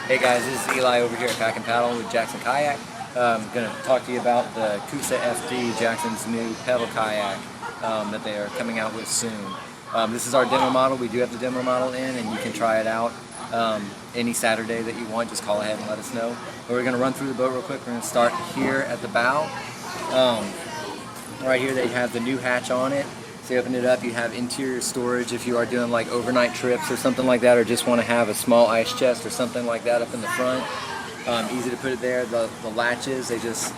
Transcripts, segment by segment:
Hey guys, this is Eli over here at Kayak and Paddle with Jackson Kayak. I'm going to talk to you about the Coosa FD, Jackson's new pedal kayak that they are coming out with soon. This is our demo model. We do have the demo model in, and you can try it out any Saturday that you want. Just call ahead and let us know. But we're going to run through the boat real quick. We're going to start here at the bow. Right here they have the new hatch on it. So you open it up, you have interior storage if you are doing like overnight trips or something like that, or just want to have a small ice chest or something like that up in the front. Easy to put it there. The latches, they just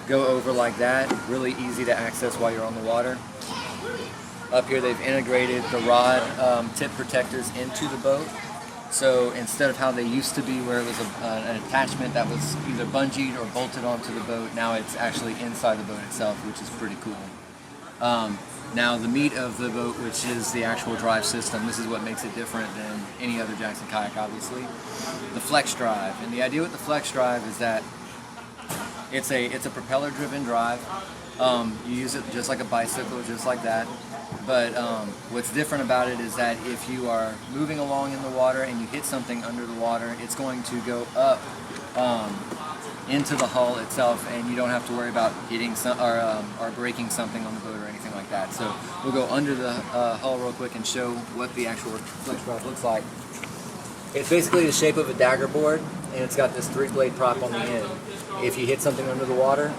go over like that. Really easy to access while you're on the water. Up here they've integrated the rod tip protectors into the boat. So instead of how they used to be where it was an attachment that was either bungeed or bolted onto the boat, now it's actually inside the boat itself, which is pretty cool. Now the meat of the boat, which is the actual drive system, this is what makes it different than any other Jackson kayak, obviously. The flex drive, and the idea with the flex drive is that it's a propeller driven drive. You use it just like a bicycle, just like that. But what's different about it is that if you are moving along in the water and you hit something under the water, it's going to go up into the hull itself, and you don't have to worry about hitting or breaking something on the boat or anything like that. So we'll go under the hull real quick and show what the actual flex drive looks like. It's basically the shape of a dagger board, and it's got this 3-blade prop on the end. If you hit something under the water,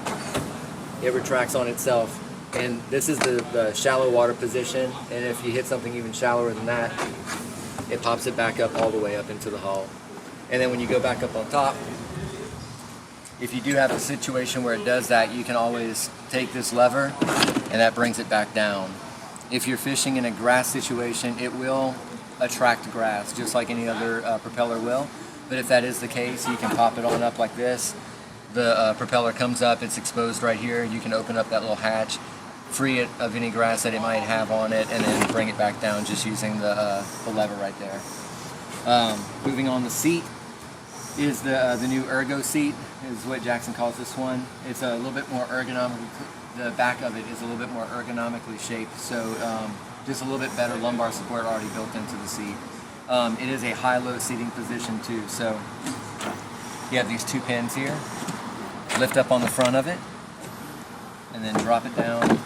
it retracts on itself. And this is the shallow water position, and if you hit something even shallower than that, it pops it back up all the way up into the hull. And then when you go back up on top, if you do have a situation where it does that, you can always take this lever and that brings it back down. If you're fishing in a grass situation, it will attract grass just like any other propeller will. But if that is the case, you can pop it on up like this. The propeller comes up, it's exposed right here. You can open up that little hatch, free it of any grass that it might have on it, and then bring it back down just using the lever right there. Moving on, the seat is the new Ergo seat, is what Jackson calls this one. It's a little bit more ergonomic. The back of it is a little bit more ergonomically shaped, so just a little bit better lumbar support already built into the seat. It is a high-low seating position too, so you have these 2 pins here. Lift up on the front of it, and then drop it down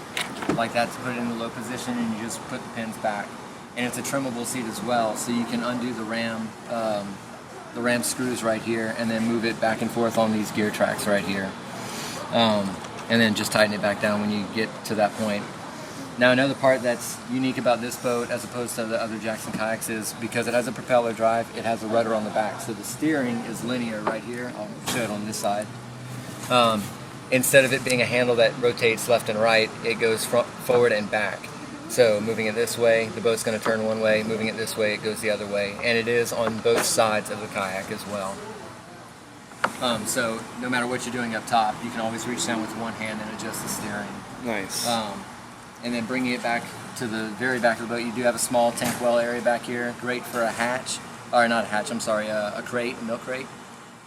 like that to put it in the low position, and you just put the pins back. And it's a trimmable seat as well, so you can undo the ram screws right here, and then move it back and forth on these gear tracks right here. And then just tighten it back down when you get to that point. Now another part that's unique about this boat as opposed to the other Jackson kayaks is because it has a propeller drive, it has a rudder on the back. So the steering is linear right here. I'll show it on this side. Instead of it being a handle that rotates left and right, it goes forward and back. So moving it this way, the boat's going to turn one way. Moving it this way, it goes the other way. And it is on both sides of the kayak as well. So no matter what you're doing up top, you can always reach down with one hand and adjust the steering. Nice. And then bringing it back to the very back of the boat, you do have a small tank well area back here. Great for a hatch, or not a hatch, I'm sorry, a crate, a milk crate.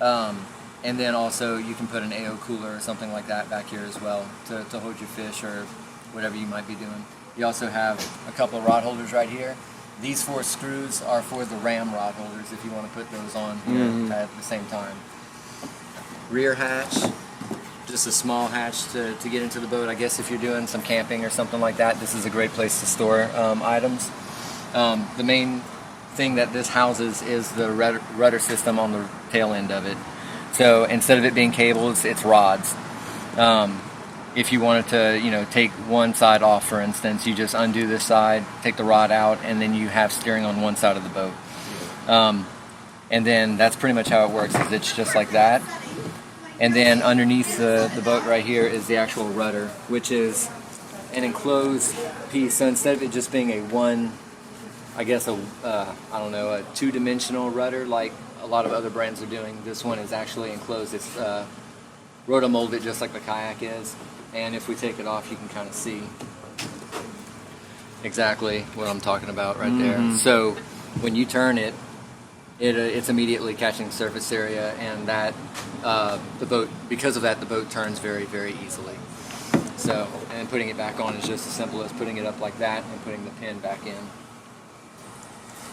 And then also you can put an AO cooler or something like that back here as well to hold your fish or whatever you might be doing. You also have a couple of rod holders right here. These 4 screws are for the ram rod holders if you want to put those on here at the same time. Rear hatch, just a small hatch to get into the boat. I guess if you're doing some camping or something like that, this is a great place to store items. The main thing that this houses is the rudder system on the tail end of it. So instead of it being cables, it's rods. If you wanted to, take one side off, for instance, you just undo this side, take the rod out, and then you have steering on one side of the boat. And then that's pretty much how it works, is it's just like that. And then underneath the boat right here is the actual rudder, which is an enclosed piece. So instead of it just being a 2-dimensional rudder like a lot of other brands are doing, this one is actually enclosed. It's roto-molded just like the kayak is. And if we take it off, you can kind of see exactly what I'm talking about right there. So when you turn it, it's immediately catching surface area, and that the boat, because of that, the boat turns very, very easily. So, and putting it back on is just as simple as putting it up like that and putting the pin back in.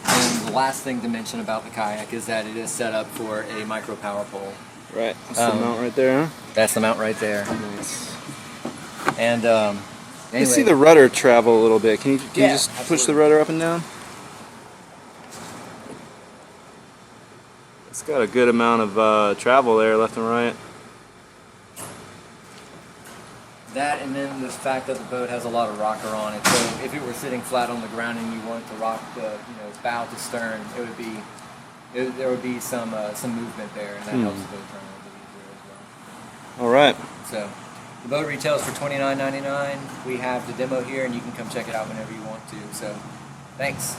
And the last thing to mention about the kayak is that it is set up for a micro power pole. Right. That's the mount right there, huh? That's the mount right there. Nice. And You anyway, see the rudder travel a little bit. Can you Yeah, just push absolutely. the rudder up and down? It's got a good amount of travel there, left and right. that, and then the fact that the boat has a lot of rocker on it. So if it were sitting flat on the ground and you wanted to rock the bow to stern, there would be some movement there, and that helps the boat turn a little bit easier as well. All right. So the boat retails for $29.99. We have the demo here, and you can come check it out whenever you want to. So thanks.